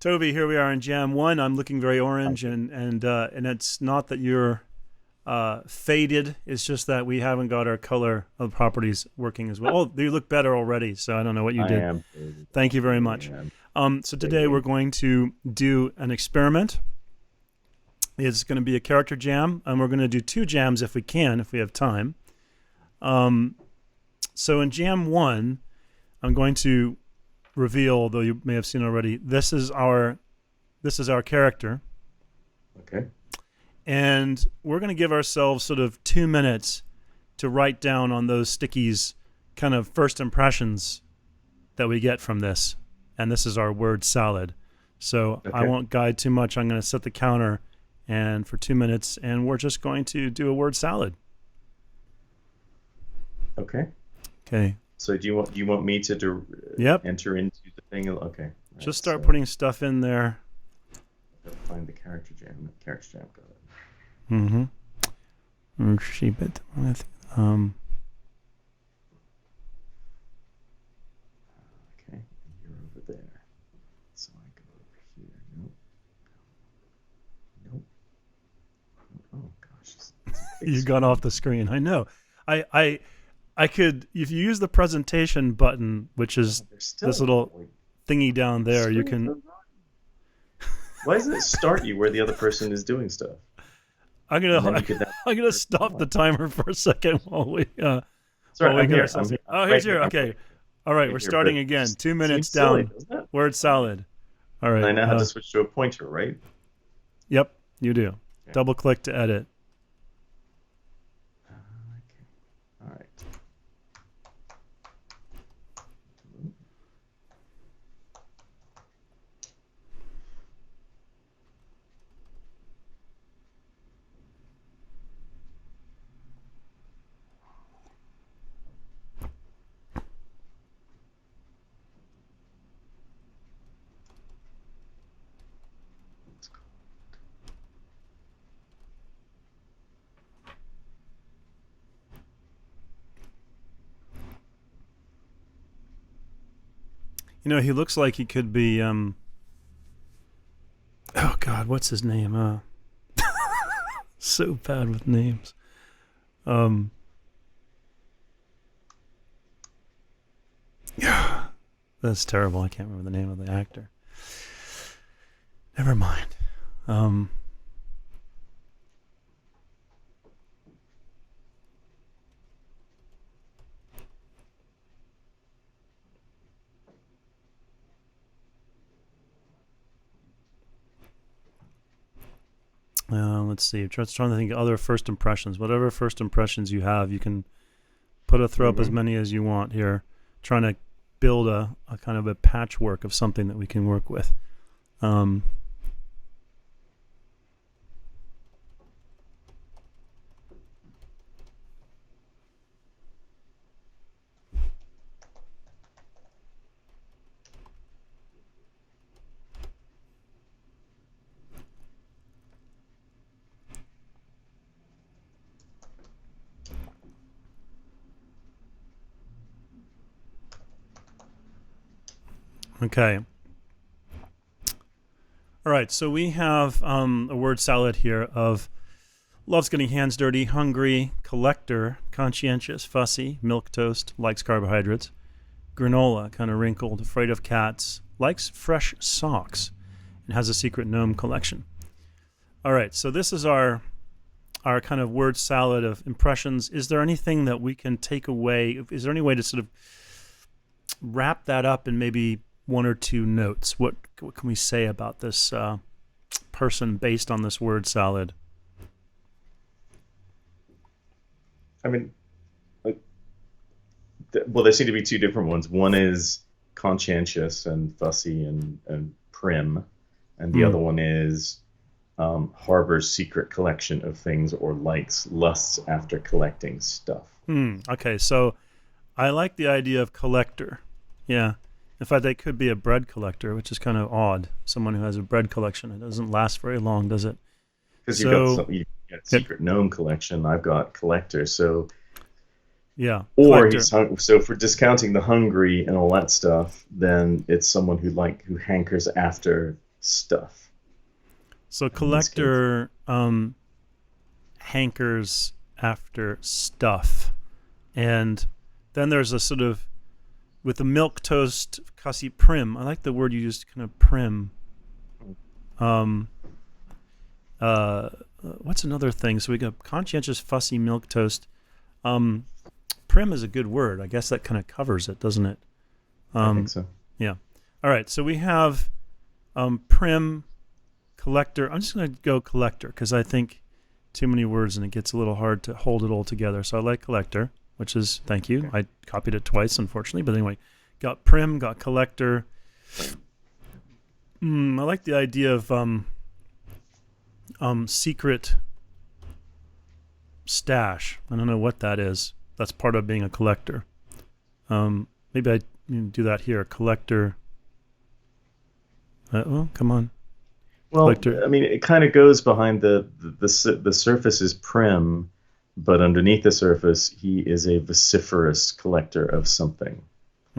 Toby, here we are in Jam 1. I'm looking very orange, and it's not that you're faded. It's just that we haven't got our color of properties working as well. Oh, you look better already, so I don't know what you I did. am. Thank you very I much. am. So today we're going to do an experiment. It's going to be a character jam, and we're going to do 2 jams if we can, if we have time. So in Jam 1, I'm going to reveal, though you may have seen already, this is our character. Okay. And we're going to give ourselves sort of 2 minutes to write down on those stickies kind of first impressions that we get from this. And this is our word salad. So I won't guide too much. I'm going to set the counter and for 2 minutes, and we're just going to do a word salad. Okay. Okay. So do you want me to enter into the thing? Okay. Right, just start putting stuff in there. Find the character jam. Character jam. Got it. Mm-hmm. Shape it with Okay. You're over there. So I go over here. Nope. Oh gosh. You got off the screen. I know. I could, if you use the presentation button, which is this little thingy down there, you can. Why doesn't it start you where the other person is doing stuff? I'm gonna stop the timer for a second while we. Sorry, I'm here. Oh, here's here. Okay. All right, we're starting again. 2 minutes down. Word salad. All right. I now have to switch to a pointer, right? Yep, you do. Okay. Double click to edit. Okay. All right. You know, he looks like he could be. Oh God, what's his name? So bad with names. Yeah, that's terrible. I can't remember the name of the actor. Never mind. Let's see. I'm trying to think of other first impressions. Whatever first impressions you have, you can throw up as many as you want here. Trying to build a kind of a patchwork of something that we can work with. Okay. All right, so we have a word salad here of loves getting hands dirty, hungry, collector, conscientious, fussy, milquetoast, likes carbohydrates, granola, kind of wrinkled, afraid of cats, likes fresh socks, and has a secret gnome collection. All right, so this is our kind of word salad of impressions. Is there anything that we can take away? Is there any way to sort of wrap that up in maybe 1 or 2 notes? What can we say about this person based on this word salad? I mean, well, there seem to be 2 different ones. One is conscientious and fussy and prim, and the other one is harbors secret collection of things or lusts after collecting stuff. Okay, so I like the idea of collector. Yeah. In fact, they could be a bread collector, which is kind of odd. Someone who has a bread collection. It doesn't last very long, does it? Because you've got secret gnome collection. I've got collector. So yeah. Or so if we're discounting the hungry and all that stuff, then it's someone who hankers after stuff. So In this case, collector hankers after stuff. And then there's a sort of, with the milk toast, kasi prim. I like the word you used, kind of prim. What's another thing? So we got conscientious, fussy, milk toast. Prim is a good word. I guess that kind of covers it, doesn't it? I think so. Yeah. All right. So we have prim, collector. I'm just going to go collector because I think too many words and it gets a little hard to hold it all together. So I like collector, which is, thank you. Okay. I copied it twice, unfortunately. But anyway, got prim, got collector. I like the idea of secret stash. I don't know what that is. That's part of being a collector. Maybe I do that here. Collector. Well, come on. Well, Collector. I mean, it kind of goes behind the surface is prim, but underneath the surface, he is a vociferous collector of something.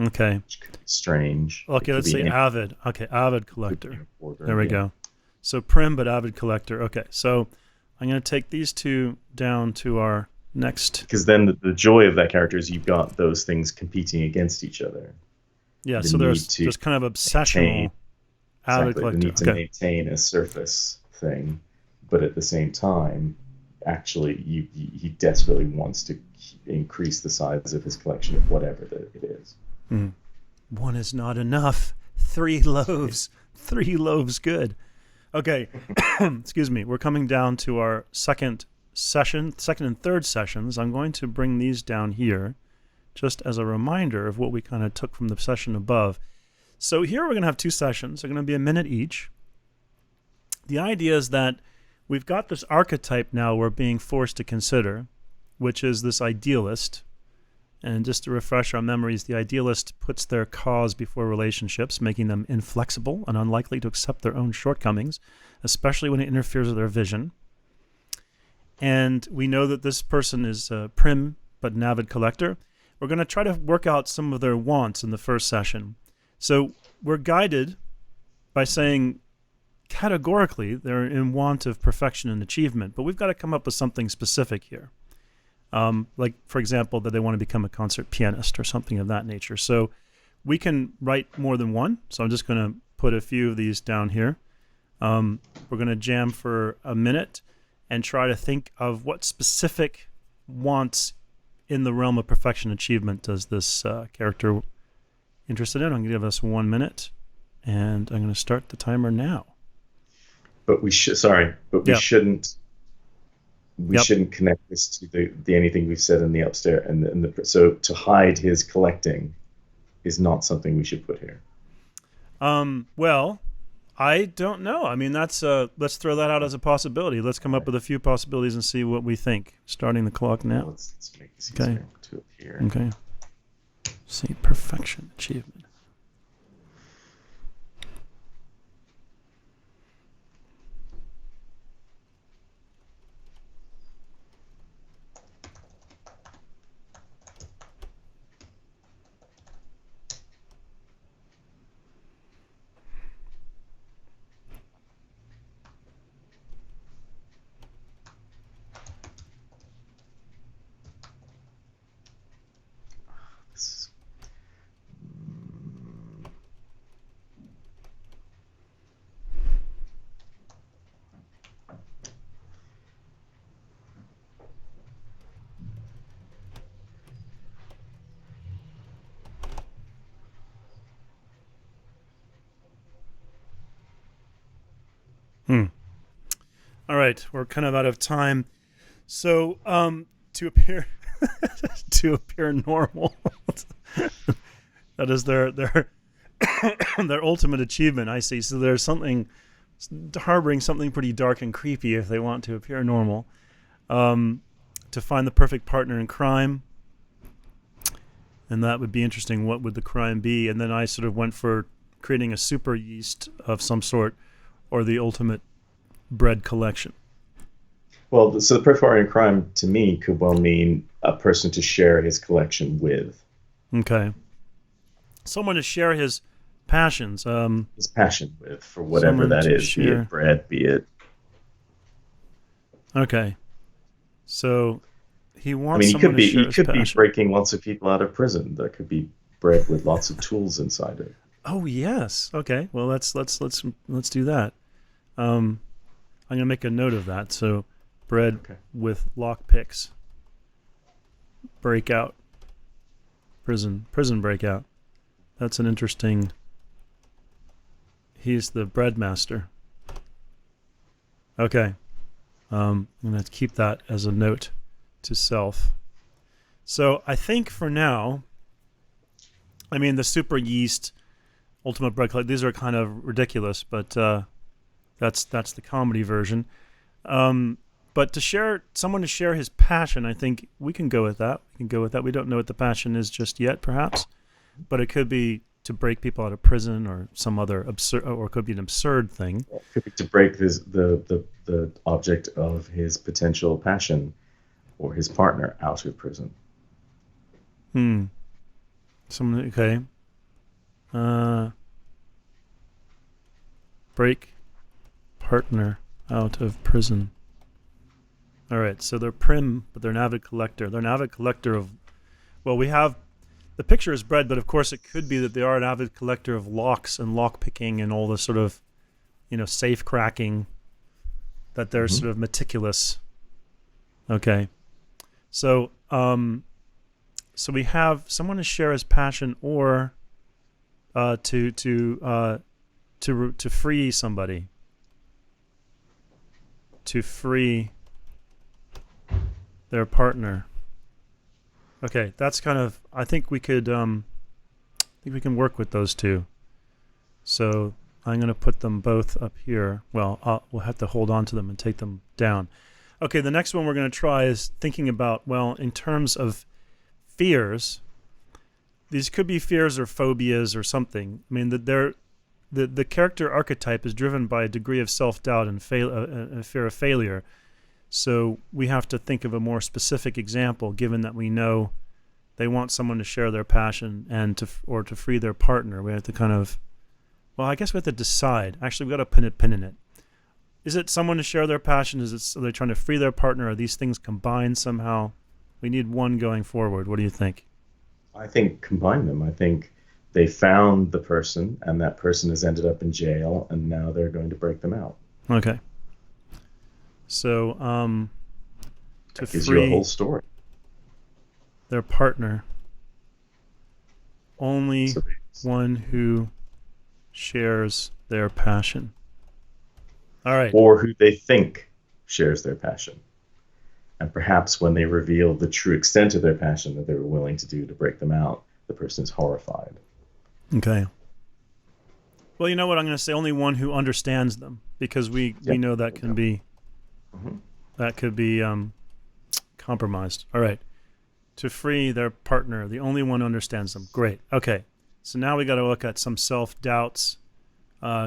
Okay. Which could be strange. Okay, let's say avid. Okay, avid collector. There we go. So prim but avid collector. Okay, so I'm going to take these two down to our next. Because then the joy of that character is you've got those things competing against each other. Yeah, The so need to there's kind of obsessional avid Exactly. collector. The need to maintain a surface thing, but at the same time, actually, he desperately wants to increase the size of his collection of whatever it is. One is not enough. 3 loaves. 3 loaves good. Okay, excuse me. We're coming down to our second and third sessions. I'm going to bring these down here just as a reminder of what we kind of took from the session above. So here we're going to have 2 sessions. They're going to be a minute each. The idea is that we've got this archetype now we're being forced to consider, which is this idealist. And just to refresh our memories, the idealist puts their cause before relationships, making them inflexible and unlikely to accept their own shortcomings, especially when it interferes with their vision. And we know that this person is prim but an avid collector. We're going to try to work out some of their wants in the first session. So we're guided by saying categorically they're in want of perfection and achievement, but we've got to come up with something specific here. Like, for example, that they want to become a concert pianist or something of that nature. So we can write more than one. So I'm just going to put a few of these down here. We're going to jam for a minute and try to think of what specific wants in the realm of perfection achievement does this character interested in. I'm going to give us 1 minute, and I'm going to start the timer now. But we shouldn't. We shouldn't connect this to the anything we've said in the upstairs so to hide his collecting is not something we should put here. Well, I don't know. I mean, that's let's throw that out as a possibility. Let's come up with a few possibilities and see what we think. Starting the clock now. Let's make this easier to appear. Okay. See, perfection achievement. All right, we're kind of out of time. So, to appear to appear normal, that is their their ultimate achievement. I see. So there's something harboring something pretty dark and creepy if they want to appear normal. To find the perfect partner in crime, and that would be interesting. What would the crime be? And then I sort of went for creating a super-yeast of some sort, or the ultimate bread collection. Well, so the perfect partner in crime to me could well mean a person to share his collection with. Okay. Someone to share his passions. his passion with, for whatever Someone that to is, be it share. bread, be it. Okay, so he I wants mean, someone to share he his could be passion. breaking lots of people out of prison. There could be bread with lots of tools inside it. Oh yes. Okay. Well, let's do that. Um, I'm gonna make a note of that. So, bread Okay. with lock picks. Breakout. Prison breakout. That's an interesting. He's the bread master. Okay. I'm gonna keep that as a note to self. So I think for now, I mean the super yeast, ultimate bread collector. These are kind of ridiculous, but that's the comedy version. But to share someone to share his passion, I think we can go with that. We can go with that. We don't know what the passion is just yet, perhaps, but it could be to break people out of prison or some other absurd, or it could be an absurd thing. It could be to break the object of his potential passion or his partner out of prison. Hmm. Someone okay. Break partner out of prison. All right, so they're prim, but they're an avid collector. They're an avid collector of. Well, we have the picture is bread, but of course it could be that they are an avid collector of locks and lock picking and all the sort of, safe cracking. That they're Mm-hmm. sort of meticulous. Okay, so so we have someone to share his passion or to free somebody. To free their partner. Okay, that's kind of. I think we could. I think we can work with those two. So I'm going to put them both up here. Well, we'll have to hold on to them and take them down. Okay, the next one we're going to try is thinking about. Well, in terms of fears, these could be fears or phobias or something. I mean, that they're. The character archetype is driven by a degree of self-doubt and a fear of failure. So we have to think of a more specific example, given that we know they want someone to share their passion and to free their partner. We have to kind of, well, I guess we have to decide. Actually, we've got to pin a pin in it. Is it someone to share their passion? Are they trying to free their partner? Are these things combined somehow? We need one going forward. What do you think? I think combine them. I think they found the person, and that person has ended up in jail, and now they're going to break them out. Okay. So, to That gives you a free whole story. their partner, only So one who shares their passion. All right. or who they think shares their passion. And perhaps when they reveal the true extent of their passion that they were willing to do to break them out, the person is horrified. Okay. Well, you know what I'm going to say? Only one who understands them, because we Yep. know that can be Mhm. compromised. All right. To free their partner, the only one who understands them. Great. Okay. So now we got to look at some self-doubts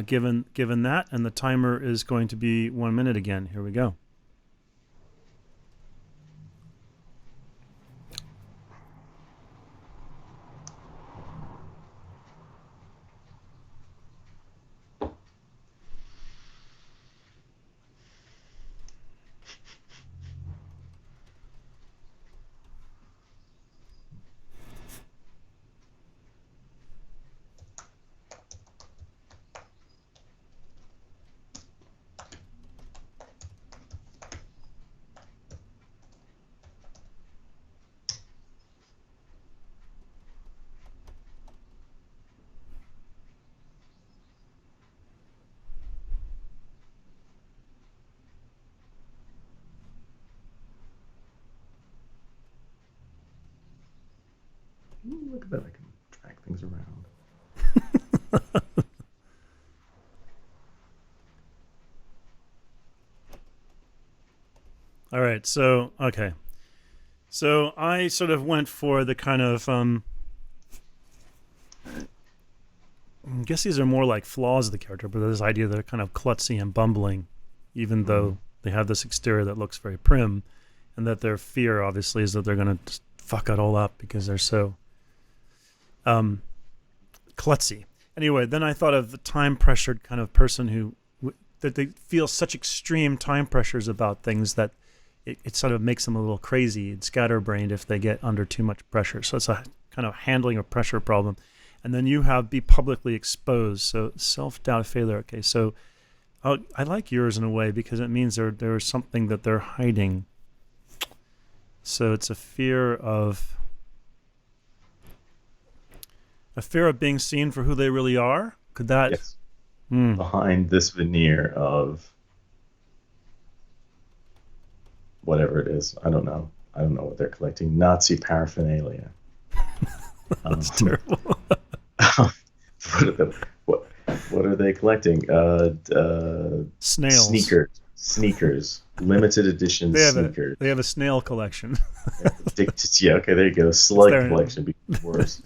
given that, and the timer is going to be 1 minute again. Here we go. Ooh, look at that. I can drag things around. All right. So, okay. So I sort of went for the kind of I guess these are more like flaws of the character, but this idea that they're kind of klutzy and bumbling, even though they have this exterior that looks very prim, and that their fear, obviously, is that they're going to fuck it all up because they're so klutzy. Anyway, then I thought of the time-pressured kind of person that they feel such extreme time pressures about things that it sort of makes them a little crazy and scatterbrained if they get under too much pressure. So it's a kind of handling a pressure problem. And then you have be publicly exposed. So self-doubt, failure. Okay, so I like yours in a way because it means there's something that they're hiding. So it's a fear of being seen for who they really are. Could that? Yes. Behind this veneer of whatever it is, I don't know what they're collecting. Nazi paraphernalia. That's terrible. What are they collecting? Snails. Sneakers. Limited edition sneakers. They have a snail collection. Yeah, okay, there you go. Slug collection becomes worse.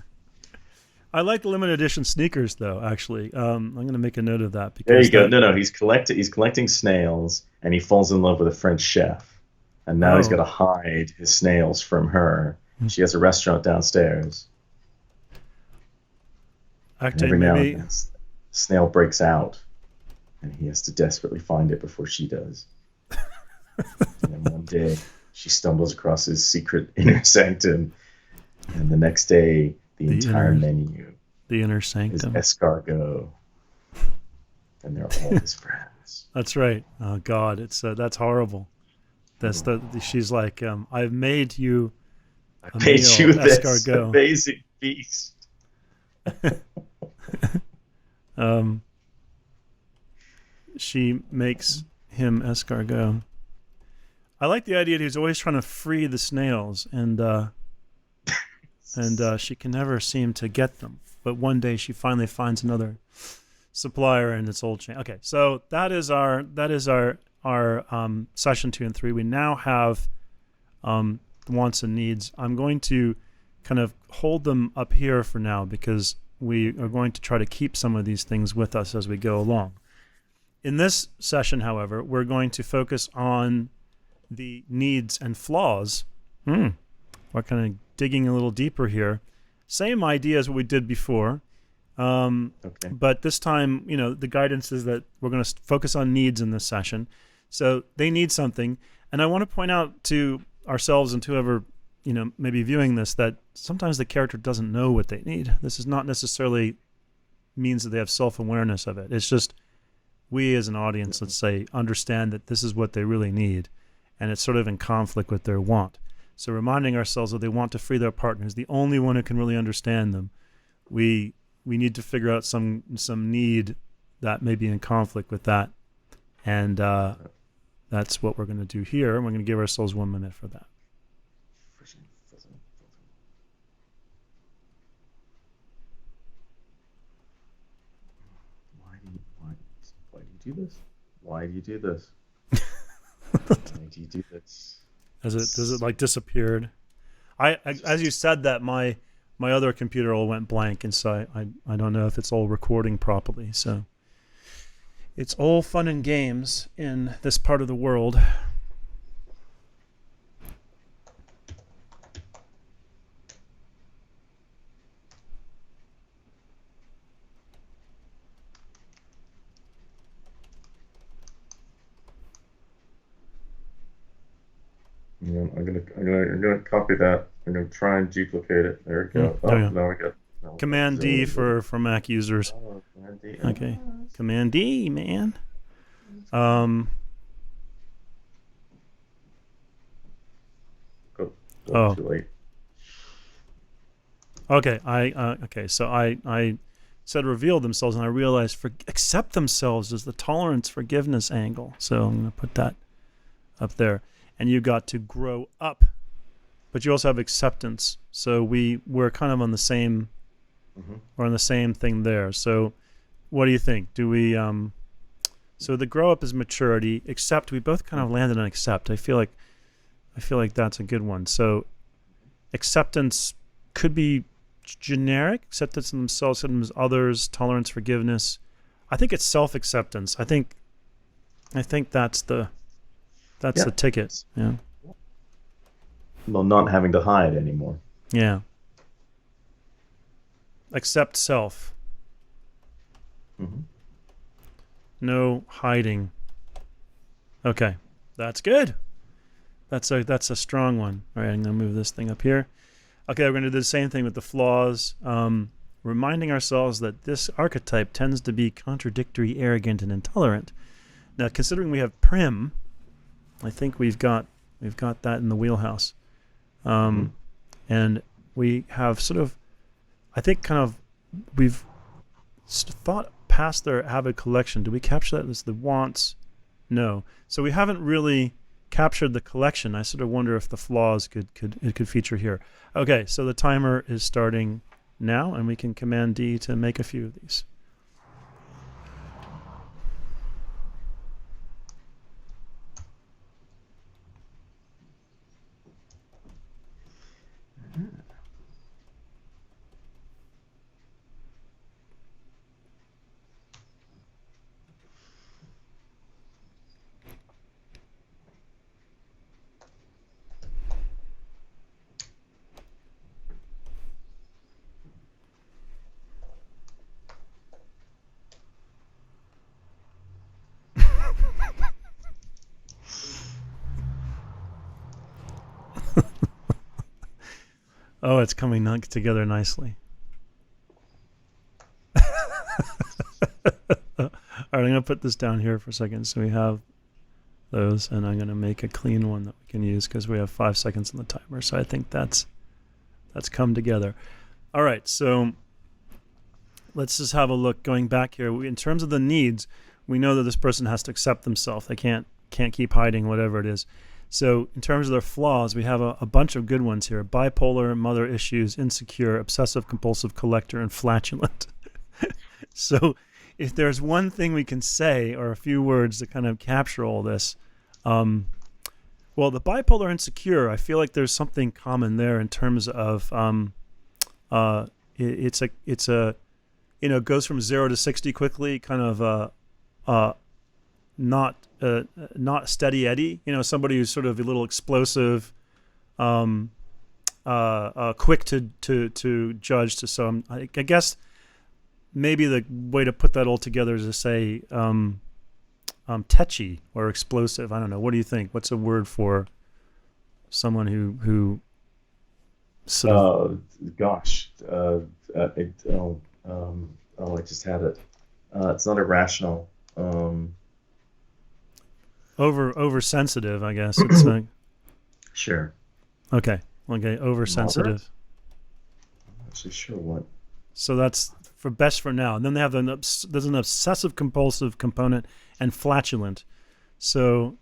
I like the limited edition sneakers, though. Actually, I'm going to make a note of that. Because there you go. No, he's collecting snails, and he falls in love with a French chef, and now he's got to hide his snails from her. She has a restaurant downstairs. And every now and then, snail breaks out, and he has to desperately find it before she does. And then one day, she stumbles across his secret inner sanctum, and the next day, the entire menu the inner sanctum is escargot, and they're all his friends. That's right. Oh God, it's that's horrible. That's she's like, I've made you. I made you this escargot. Amazing feast. She makes him escargot. I like the idea that he's always trying to free the snails, and she can never seem to get them. But one day she finally finds another supplier in its old chain. Okay, so that is our session 2 and 3. We now have wants and needs. I'm going to kind of hold them up here for now because we are going to try to keep some of these things with us as we go along. In this session, however, we're going to focus on the needs and flaws. We're kind of digging a little deeper here. Same idea as what we did before. Okay. But this time, the guidance is that we're going to focus on needs in this session. So they need something. And I want to point out to ourselves and to whoever, maybe viewing this, that sometimes the character doesn't know what they need. This is not necessarily means that they have self-awareness of it. It's just we as an audience, let's say, understand that this is what they really need. And it's sort of in conflict with their want. So reminding ourselves that they want to free their partners, the only one who can really understand them. We need to figure out some need that may be in conflict with that. And that's what we're going to do here. And we're going to give ourselves 1 minute for that. Why do you do this? Why do you do this? Why do you do this? Does it like disappeared? As you said that, my other computer all went blank, and so I don't know if it's all recording properly. So it's all fun and games in this part of the world. I'm gonna copy that. I'm gonna try and duplicate it. There we go. Now we got. Command D for Mac users. Command D. Okay, Command D, man. Too late. Okay, okay. So I said reveal themselves, and I realized accept themselves is the tolerance forgiveness angle. So I'm gonna put that up there. And you got to grow up, but you also have acceptance. So we're kind of on the same, we're on the same thing there. So, what do you think? Do we? So the grow up is maturity. Accept. We both kind of landed on accept. I feel like that's a good one. So, acceptance could be generic. Acceptance in themselves, acceptance in others, tolerance, forgiveness. I think it's self-acceptance. I think that's the ticket. Yeah. Well, not having to hide anymore. Yeah. Accept self. Mhm. No hiding. Okay, that's good. That's a strong one. All right, I'm gonna move this thing up here. Okay, we're gonna do the same thing with the flaws. Reminding ourselves that this archetype tends to be contradictory, arrogant, and intolerant. Now, considering we have prim, I think we've got that in the wheelhouse, and we have sort of, I think, kind of, we've thought past their avid collection. Do we capture that as the wants? No. So we haven't really captured the collection. I sort of wonder if the flaws could feature here. Okay, so the timer is starting now, and we can Command D to make a few of these. Oh, it's coming together nicely. All right, I'm going to put this down here for a second so we have those, and I'm going to make a clean one that we can use because we have 5 seconds on the timer. So I think that's come together. All right, so let's just have a look going back here. In terms of the needs, we know that this person has to accept themselves. They can't keep hiding whatever it is. So in terms of their flaws, we have a bunch of good ones here. Bipolar, mother issues, insecure, obsessive compulsive collector, and flatulent. So if there's one thing we can say, or a few words to kind of capture all this, well, the bipolar insecure, I feel like there's something common there in terms of it's a it goes from 0 to 60 quickly, kind of not steady Eddie, somebody who's sort of a little explosive, quick to judge to some. I guess maybe the way to put that all together is to say tetchy or explosive. I don't know. What do you think? What's a word for someone who sort of? Gosh, I just had it. It's not irrational. Oversensitive, I guess. It's Sure. Okay, oversensitive. I'm not actually sure what. So that's best for now. And then they have there's an obsessive compulsive component and flatulent. So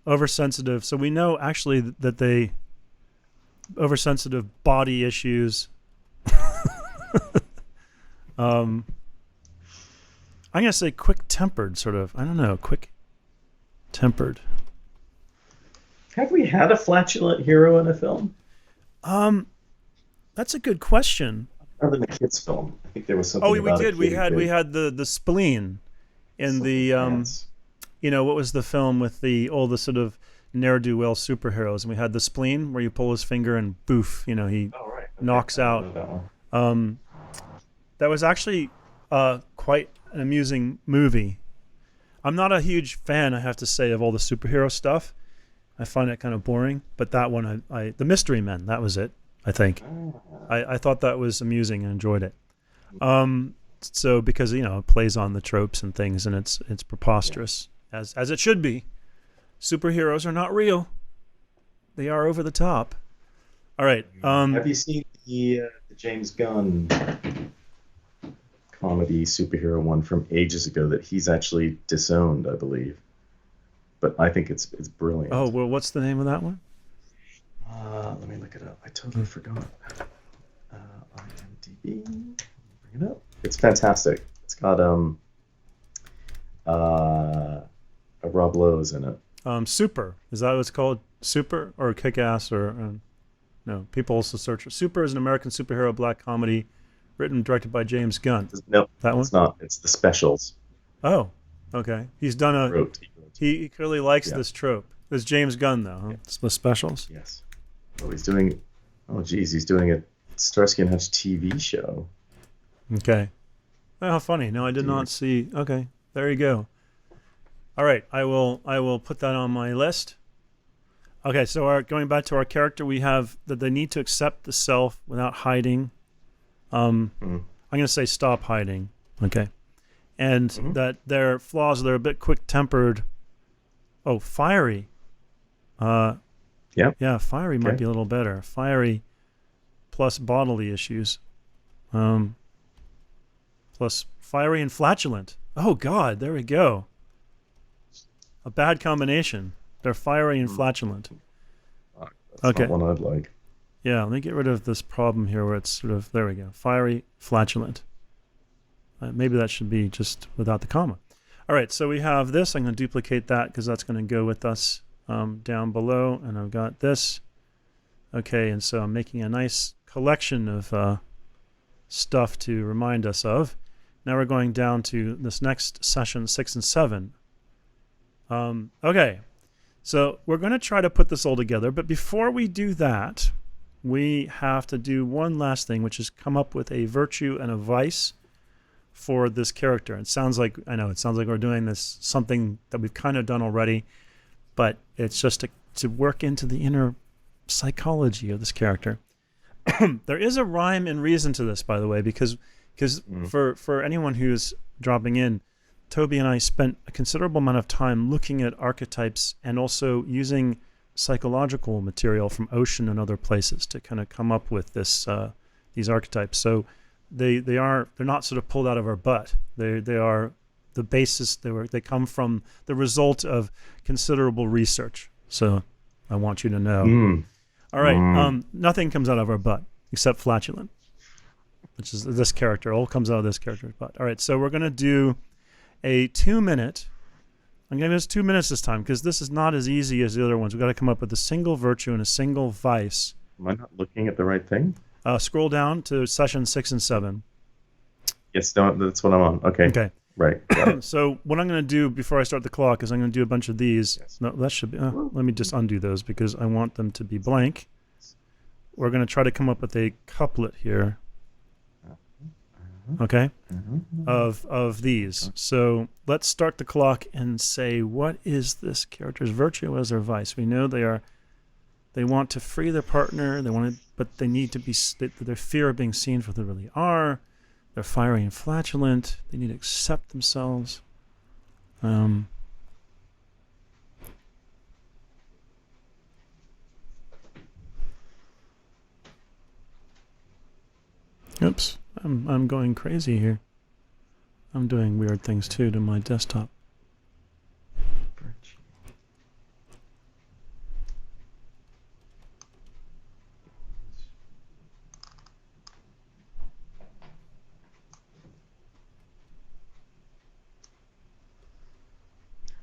oversensitive. So we know actually that they oversensitive body issues. I'm gonna say quick-tempered, sort of. I don't know, quick-tempered. Have we had a flatulent hero in a film? That's a good question. Other than a kids' film, I think there was something. Oh, we about did. We had the spleen in the what was the film with all the sort of ne'er-do-well superheroes, and we had the spleen where you pull his finger and boof, he knocks out. That was actually quite an amusing movie. I'm not a huge fan, I have to say, of all the superhero stuff. I find it kind of boring. But that one, the Mystery Men, that was it. I think I thought that was amusing and enjoyed it. So because it plays on the tropes and things, and it's preposterous as it should be. Superheroes are not real; they are over the top. All right. Have you seen the James Gunn comedy superhero one from ages ago that he's actually disowned, I believe? But I think it's brilliant. Oh well, what's the name of that one? Let me look it up. I totally forgot. IMDb. Bring it up. It's fantastic. It's got Rob Lowe's in it. Super. Is that what it's called? Super or Kick-Ass or no? People also search for Super is an American superhero black comedy, written and directed by James Gunn. No, that one. It's not. It's The Specials. Oh, okay. He's done He clearly likes this trope. It's James Gunn though. Huh? It's The Specials. Yes. Oh, he's doing. Oh, geez, he's doing a Starsky and Hutch TV show. Okay. Oh, how funny. No, I did not see. Okay, there you go. All right, I will put that on my list. Okay, so going back to our character, we have that they need to accept the self without hiding. Mm. I'm going to say stop hiding. Okay, and Mm-hmm. that their flaws, they're a bit quick-tempered. Oh, fiery. Uh, Yeah. yeah, fiery might Okay. be a little better. Fiery plus bodily issues. Um, plus fiery and flatulent. Oh God, there we go. A bad combination. They're fiery and Mm. flatulent. That's not Okay. one I'd like. Yeah, let me get rid of this problem here where it's sort of, there we go. Fiery, flatulent. Maybe that should be just without the comma. All right, so we have this. I'm going to duplicate that because that's going to go with us down below. And I've got this. Okay, and so I'm making a nice collection of stuff to remind us of. Now we're going down to this next session, 6 and 7. Okay, so we're going to try to put this all together. But before we do that, we have to do one last thing, which is come up with a virtue and a vice for this character. It sounds like, I know, it sounds like we're doing this, something that we've kind of done already, but it's just to work into the inner psychology of this character. There is a rhyme and reason to this, by the way, because for anyone who's dropping in, Toby and I spent a considerable amount of time looking at archetypes and also using psychological material from Ocean and other places to kind of come up with these archetypes. So they're not sort of pulled out of our butt. They are the basis. They come from the result of considerable research. So I want you to know. Mm. All right, nothing comes out of our butt except flatulent, which is this character. All comes out of this character's butt. All right, so we're gonna do a 2-minute. I'm gonna use 2 minutes this time because this is not as easy as the other ones. We've got to come up with a single virtue and a single vice. Am I not looking at the right thing? Scroll down to session 6 and 7. Yes, no, that's what I'm on. Okay. Okay. Right. Got it. So what I'm going to do before I start the clock is I'm going to do a bunch of these. Yes. No, that should be. Let me just undo those because I want them to be blank. We're going to try to come up with a couplet here. Okay. Of these. So let's start the clock and say, what is this character's virtue? What is their vice? We know they want to free their partner. But they need to be. Their fear of being seen for who they really are. They're fiery and flatulent. They need to accept themselves. Oops, I'm going crazy here. I'm doing weird things too to my desktop.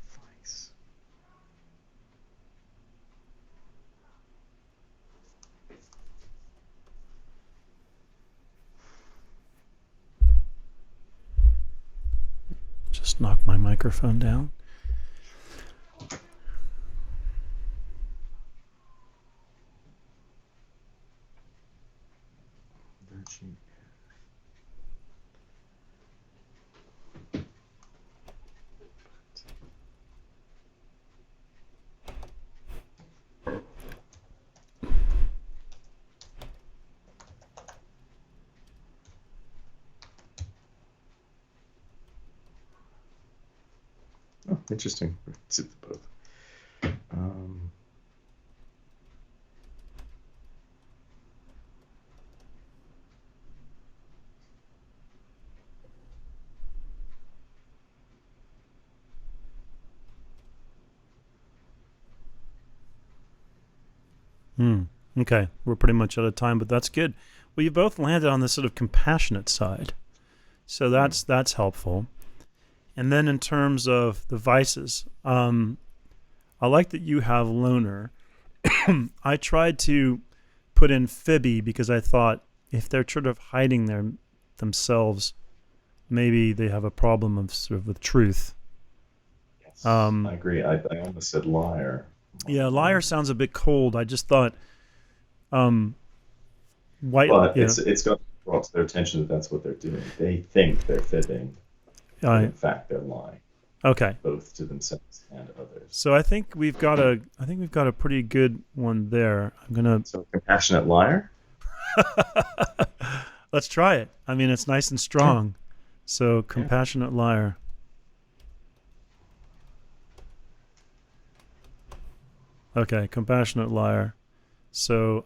Vice. Just knock my microphone down. Virtue. Oh, interesting. Let's do both. Okay, we're pretty much out of time, but that's good. Well, you both landed on this sort of compassionate side, so that's helpful. And then in terms of the vices, I like that you have loner. I tried to put in fibby because I thought if they're sort of hiding themselves, maybe they have a problem of sort of with truth. Yes, I agree. I almost said liar. Yeah, liar sounds a bit cold. I just thought white. But Yeah. it's got brought to their attention that that's what they're doing. They think they're fibbing, but I in fact they're lying, okay. both to themselves and others. So I think we've got a pretty good one there. I'm gonna So, compassionate liar? let's try it. I mean, it's nice and Yeah, strong. So yeah. compassionate liar. Okay, compassionate liar. So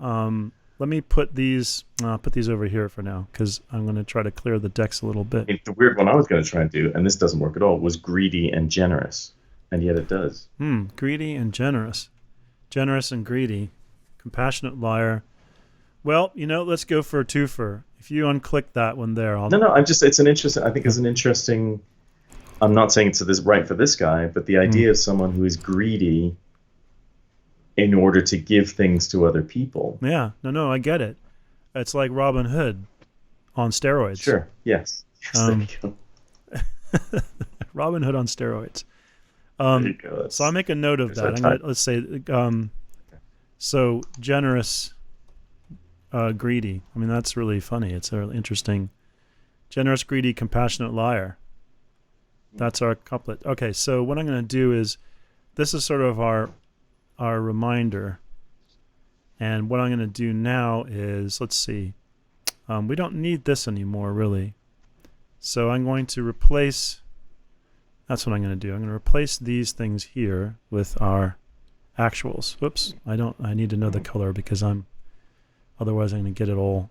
let me put these over here for now because I'm going to try to clear the decks a little bit. The weird one I was going to try and do, and this doesn't work at all, was greedy and generous. And yet it does. Greedy and generous. Generous and greedy. Compassionate liar. Well, let's go for a twofer. If you unclick that one there, I'll. No, no, it's an interesting, I think it's an interesting, I'm not saying it's this right for this guy, but the Hmm. idea of someone who is greedy in order to give things to other people. Yeah, no, I get it. It's like Robin Hood on steroids. Sure, yes. Yes, there Um, you go. Robin Hood on steroids. There you go. So I'll make a note of There's our that. type. Let's say, so generous, greedy. I mean, that's really funny. It's a really interesting. Generous, greedy, compassionate liar. That's our couplet. Okay, so what I'm going to do is, this is sort of our reminder, and what I'm going to do now is, let's see, we don't need this anymore, really. So I'm going to replace. That's what I'm going to do. I'm going to replace these things here with our actuals. Oops, I need to know the color because otherwise I'm going to get it all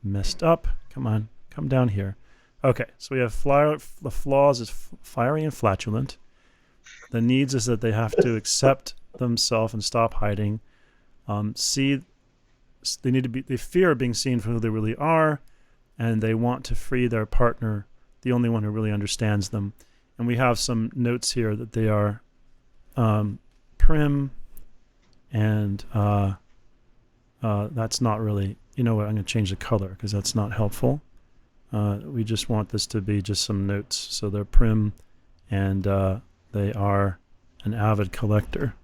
messed up. Come on, come down here. Okay, so we have the flaws is fiery and flatulent. The needs is that they have to accept themselves and stop hiding. See, they fear being seen for who they really are, and they want to free their partner, the only one who really understands them. And we have some notes here that they are prim, and that's not really. You know what? I'm going to change the color because that's not helpful. We just want this to be just some notes. So they're prim, and they are an avid collector.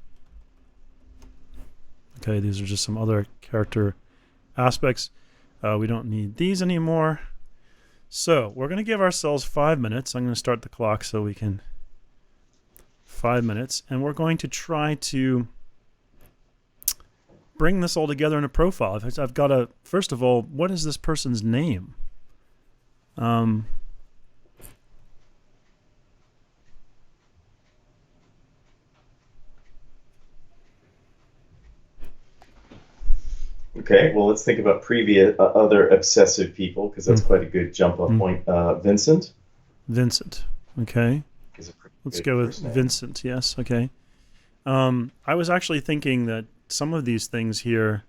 Okay, these are just some other character aspects. We don't need these anymore. So we're going to give ourselves 5 minutes. I'm going to start the clock so we can. 5 minutes, and we're going to try to bring this all together in a profile. I've got to, first of all, what is this person's name? Okay, well, let's think about previous other obsessive people because that's quite a good jump off point. Vincent Vincent. Okay. is a pretty Let's good go with first name. Vincent. Yes. Okay. I was actually thinking that some of these things here.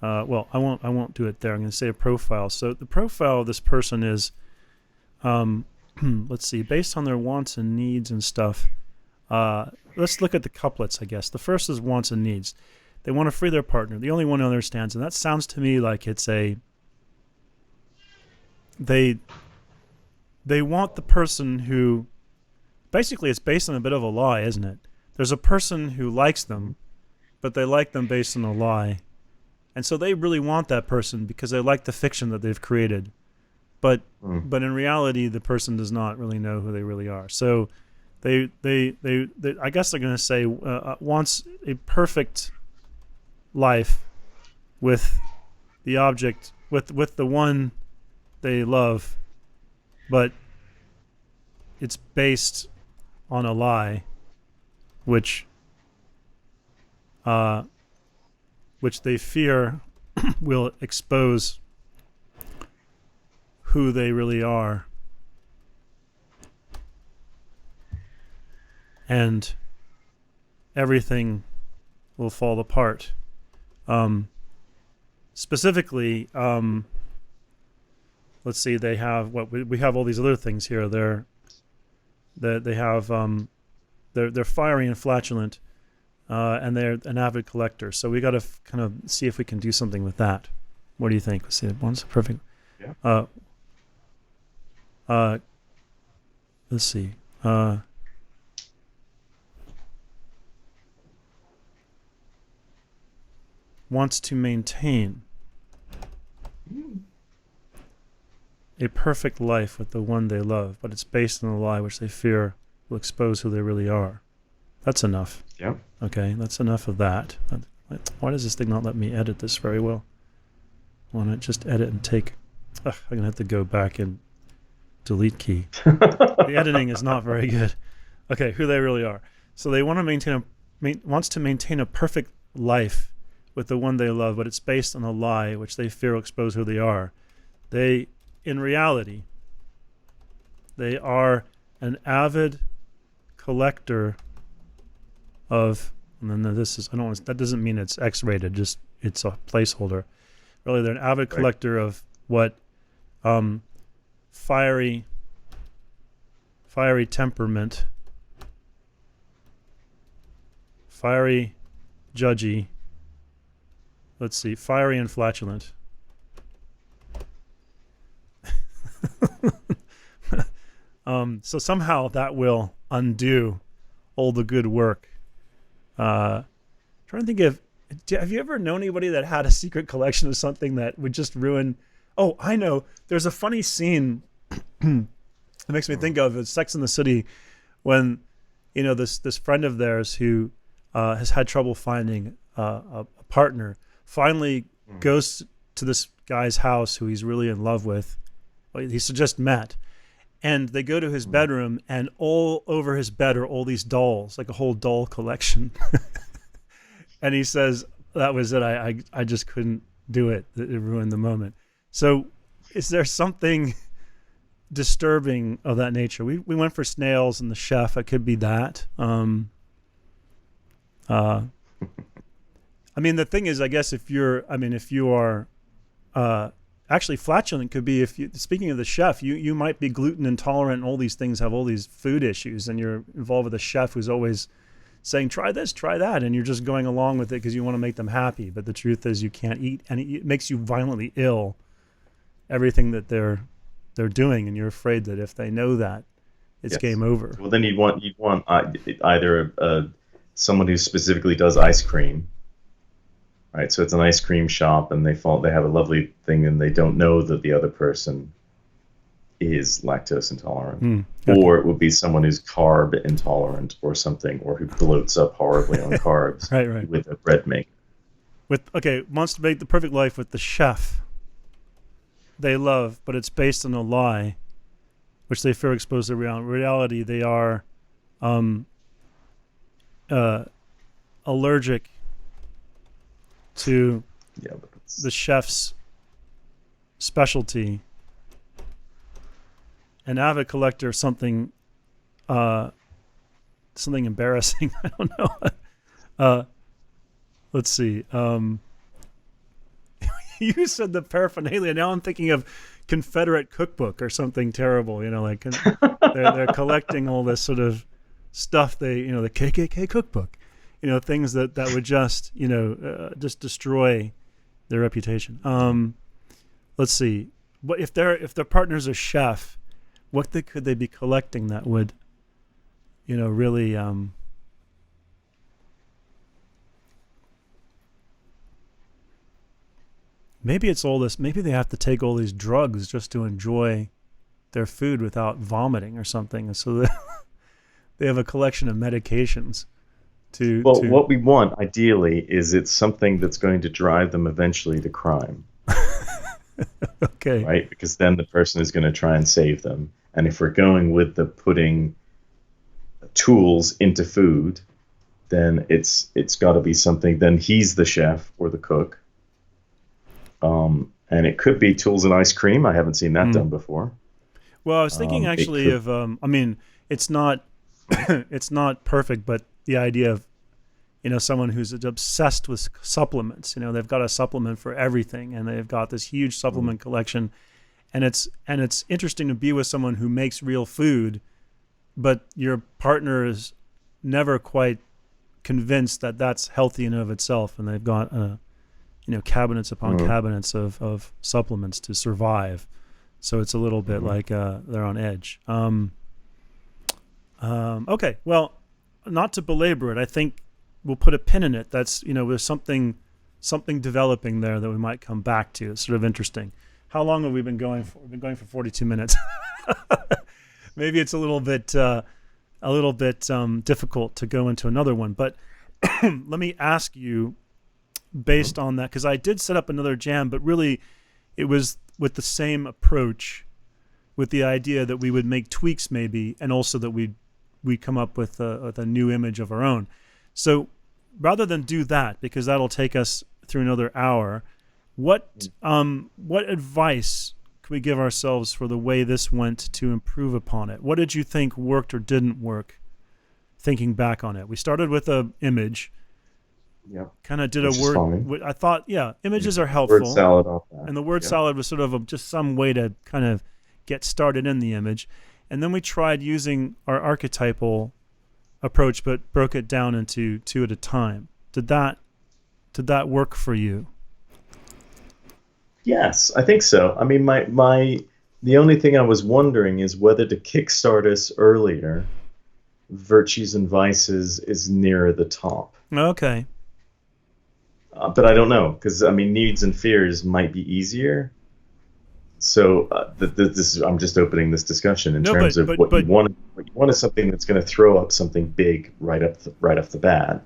Well, I won't do it there. I'm going to say a profile. So the profile of this person is, let's see, based on their wants and needs and stuff. Let's look at the couplets, I guess. The first is wants and needs. They want to free their partner, the only one who understands, and that sounds to me like it's a. They want the person who. Basically, it's based on a bit of a lie, isn't it? There's a person who likes them, but they like them based on a lie. And so they really want that person because they like the fiction that they've created. But in reality, the person does not really know who they really are. So they I guess they're going to say wants a perfect life with the object, with the one they love, but it's based on a lie, which they fear will expose who they really are, and everything will fall apart. Specifically, let's see. They have what we have all these other things here. They have they're fiery and flatulent, and they're an avid collector. So we got to kind of see if we can do something with that. What do you think? Let's see. One's perfect. Yeah. Let's see. Wants to maintain. a perfect life with the one they love, but it's based on a lie which they fear will expose who they really are. That's enough. Yeah. Okay, that's enough of that. Why does this thing not let me edit this very well? Why not just edit and take... I'm going to have to go back and delete key. The editing is not very good. Okay, who they really are. So they want to wants to maintain a perfect life with the one they love, but it's based on a lie which they fear will expose who they are. They, in reality, they are an avid collector of, and then this is, that doesn't mean it's X-rated, just it's a placeholder. Really, they're an avid collector of what fiery temperament, fiery, judgy, let's see, fiery and flatulent. So somehow that will undo all the good work. Trying to think of, have you ever known anybody that had a secret collection of something that would just ruin? Oh, I know. There's a funny scene that makes me think of Sex and the City, when this friend of theirs who has had trouble finding a partner finally goes to this guy's house who he's really in love with. He's just met. And they go to his bedroom, and all over his bed are all these dolls, like a whole doll collection. And he says, that was it. I just couldn't do it. It ruined the moment. So is there something disturbing of that nature? We went for snails and the chef. It could be that. I mean, the thing is, I guess if you are actually, flatulent could be, speaking of the chef, you might be gluten intolerant and all these things, have all these food issues, and you're involved with a chef who's always saying, try this, try that, and you're just going along with it because you want to make them happy. But the truth is you can't eat, and it makes you violently ill, everything that they're doing, and you're afraid that if they know that, it's game over. Well, then you'd want either someone who specifically does ice cream. Right, so it's an ice cream shop, and they have a lovely thing, and they don't know that the other person is lactose intolerant, Okay. Or it would be someone who's carb intolerant or something, or who bloats up horribly on carbs right. with a bread maker. Wants to make the perfect life with the chef they love, but it's based on a lie, which they fear exposes to reality. They are allergic to the chef's specialty. An avid collector of something embarrassing. I don't know. Let's see. You said the paraphernalia. Now I'm thinking of Confederate cookbook or something terrible. Like they're collecting all this sort of stuff. The KKK cookbook. Things that would just just destroy their reputation. Let's see. What if their partner's a chef? What could they be collecting that would, really maybe it's all this. Maybe they have to take all these drugs just to enjoy their food without vomiting or something. So they have a collection of medications. What we want, ideally, is it's something that's going to drive them eventually to crime. Okay. Right? Because then the person is going to try and save them. And if we're going with the putting tools into food, then it's got to be something. Then he's the chef or the cook. And it could be tools and ice cream. I haven't seen that done before. Well, I was thinking actually of, it's not, it's not perfect, but the idea of, someone who's obsessed with supplements. They've got a supplement for everything, and they've got this huge supplement collection. And it's interesting to be with someone who makes real food, but your partner is never quite convinced that that's healthy in and of itself, and they've got cabinets upon cabinets of supplements to survive. So it's a little bit like they're on edge. Okay, well, not to belabor it, I think we'll put a pin in it. That's there's something developing there that we might come back to. It's sort of interesting. How long have we been going for? We've been going for 42 minutes. Maybe it's a little bit difficult to go into another one. But let me ask you, based on that, because I did set up another jam, but really it was with the same approach, with the idea that we would make tweaks maybe, and also that we'd come up with a new image of our own. So rather than do that, because that'll take us through another hour, what advice could we give ourselves for the way this went to improve upon it? What did you think worked or didn't work, thinking back on it? We started with an image. Yep. Kind of did a word. I thought, images are helpful. Word salad off that. And the word salad was sort of just some way to kind of get started in the image. And then we tried using our archetypal approach, but broke it down into 2 at a time. Did that work for you? Yes, I think so. I mean, the only thing I was wondering is whether to kickstart us earlier, Virtues and Vices is nearer the top. Okay. But I don't know, because I mean, Needs and Fears might be easier. So I'm just opening this discussion in terms of what you want. What you want is something that's going to throw up something big right off the bat,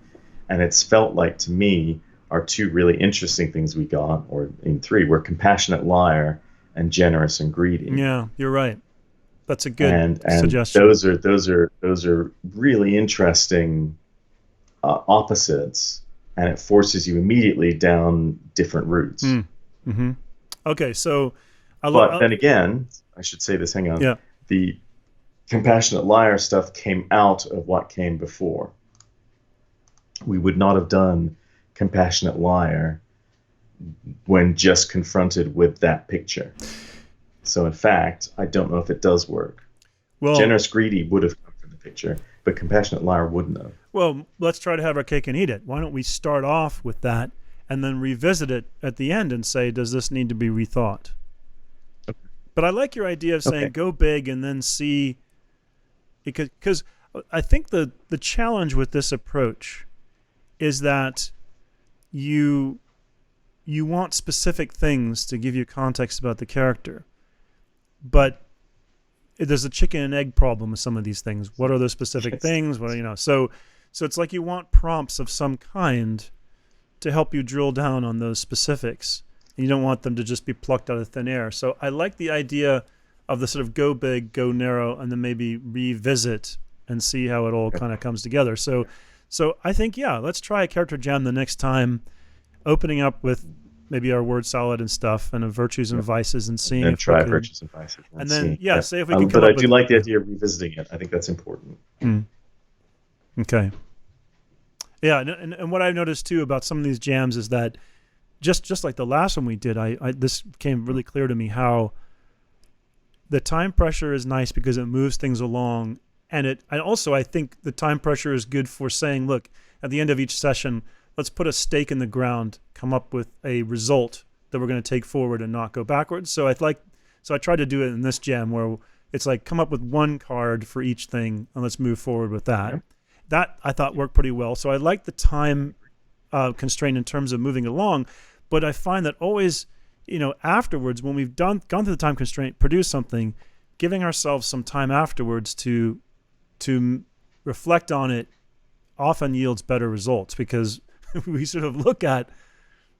and it's felt like to me our 2 really interesting things we got, or in 3, were Compassionate Liar and Generous and Greedy. Yeah, you're right. That's a good suggestion. Those are really interesting opposites. And it forces you immediately down different routes. Mm-hmm. Okay, so... But then again, I should say this, hang on. Yeah. The Compassionate Liar stuff came out of what came before. We would not have done Compassionate Liar when just confronted with that picture. So in fact, I don't know if it does work. Well, Generous Greedy would have come from the picture, but Compassionate Liar wouldn't have. Well, let's try to have our cake and eat it. Why don't we start off with that and then revisit it at the end and say, does this need to be rethought? Okay. But I like your idea of saying go big and then see, because I think the challenge with this approach is that you want specific things to give you context about the character, but there's a chicken and egg problem with some of these things. What are those specific things? What So it's like you want prompts of some kind to help you drill down on those specifics. And you don't want them to just be plucked out of thin air. So I like the idea of the sort of go big, go narrow, and then maybe revisit and see how it all kind of comes together. So I think, let's try a character jam the next time, opening up with maybe our word salad and stuff, and Virtues and Vices, and seeing if try we can, Virtues and Vices. And then, say if we can come but up I do like the idea of revisiting it. I think that's important. Okay. Yeah, and what I've noticed too about some of these jams is that just like the last one we did, this became really clear to me how the time pressure is nice because it moves things along, and also I think the time pressure is good for saying, look, at the end of each session, let's put a stake in the ground, come up with a result that we're going to take forward and not go backwards. So I tried to do it in this jam where it's like come up with one card for each thing and let's move forward with that. Okay. That I thought worked pretty well. So I like the time constraint in terms of moving along, but I find that always, afterwards when we've gone through the time constraint, produce something, giving ourselves some time afterwards to reflect on it often yields better results, because we sort of look at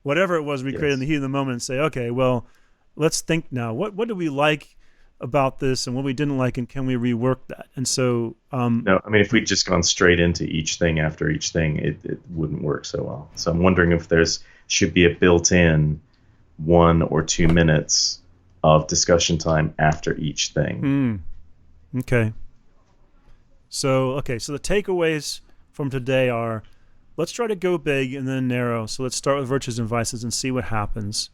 whatever it was we created in the heat of the moment and say, okay, well, let's think now. What do we like about this and what we didn't like, and can we rework that? And so no, I mean, if we'd just gone straight into each thing after each thing, it wouldn't work so well. So I'm wondering if should be a built-in 1 or 2 minutes of discussion time after each thing. Okay. So the takeaways from today are, let's try to go big and then narrow. So let's start with Virtues and Vices and see what happens.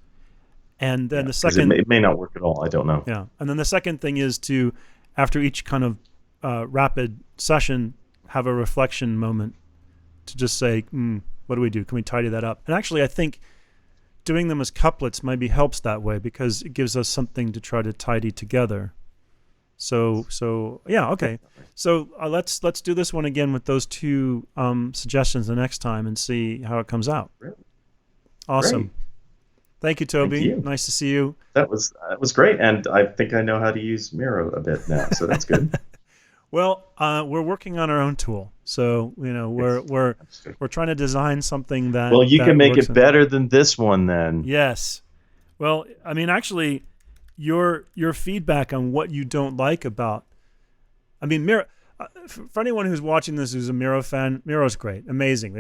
And then the second... It may not work at all. I don't know. Yeah. And then the second thing is to, after each kind of rapid session, have a reflection moment to just say, what do we do? Can we tidy that up? And actually, I think doing them as couplets maybe helps that way, because it gives us something to try to tidy together. So yeah, okay. So let's do this one again with those 2 suggestions the next time and see how it comes out. Great. Awesome. Great. Thank you, Thank Toby. you. Nice to see you. That was great, and I think I know how to use Miro a bit now, so that's good. Well, we're working on our own tool, so we're Yes, we're understood. we're trying to design something that Well, you can that make works. it better than this one then. Yes. Well, I mean, actually, your feedback on what you don't like about, I mean, Miro. For anyone who's watching this who's a Miro fan, Miro's great, amazing.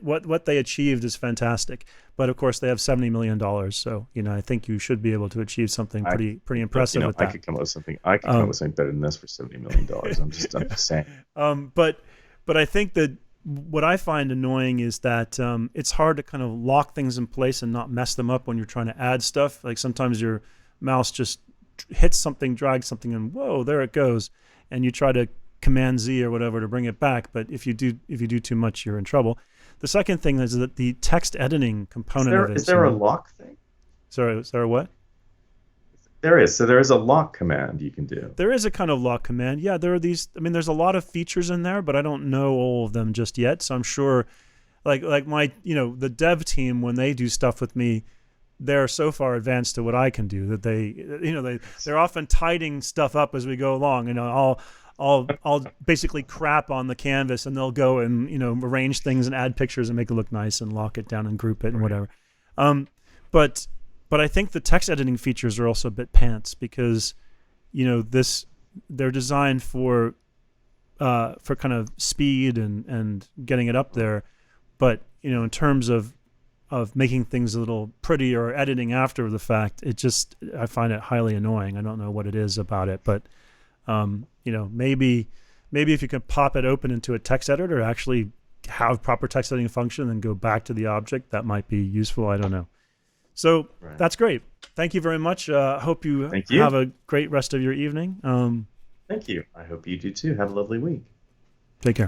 What they achieved is fantastic. But of course, they have $70 million, so I think you should be able to achieve something I, pretty impressive with I that. could come up with something. I could come up Um, with something better than this for $70 million. I'm just saying. but I think that what I find annoying is that it's hard to kind of lock things in place and not mess them up when you're trying to add stuff. Like sometimes your mouse just hits something, drags something, and whoa, there it goes, and you try to Command Z or whatever to bring it back. But if you do too much, you're in trouble. The second thing is that the text editing component of Is it there a lock thing? sorry, is there a what? There is. So there is a lock command you can do. There is a kind of lock command. Yeah, there are these. I mean, there's a lot of features in there, but I don't know all of them just yet. So I'm sure, like my, the dev team when they do stuff with me, they're so far advanced to what I can do that they're often tidying stuff up as we go along. I'll basically crap on the canvas and they'll go and arrange things and add pictures and make it look nice and lock it down and group it and whatever. But I think the text editing features are also a bit pants because they're designed for kind of speed and getting it up there, but in terms of making things a little pretty or editing after the fact, I find it highly annoying. I don't know what it is about it, but maybe if you can pop it open into a text editor, actually have proper text editing function and go back to the object, that might be useful. I don't know. So That's great. Thank you very much. Hope you Thank you. have a great rest of your evening. Thank you. I hope you do too. Have a lovely week. Take care.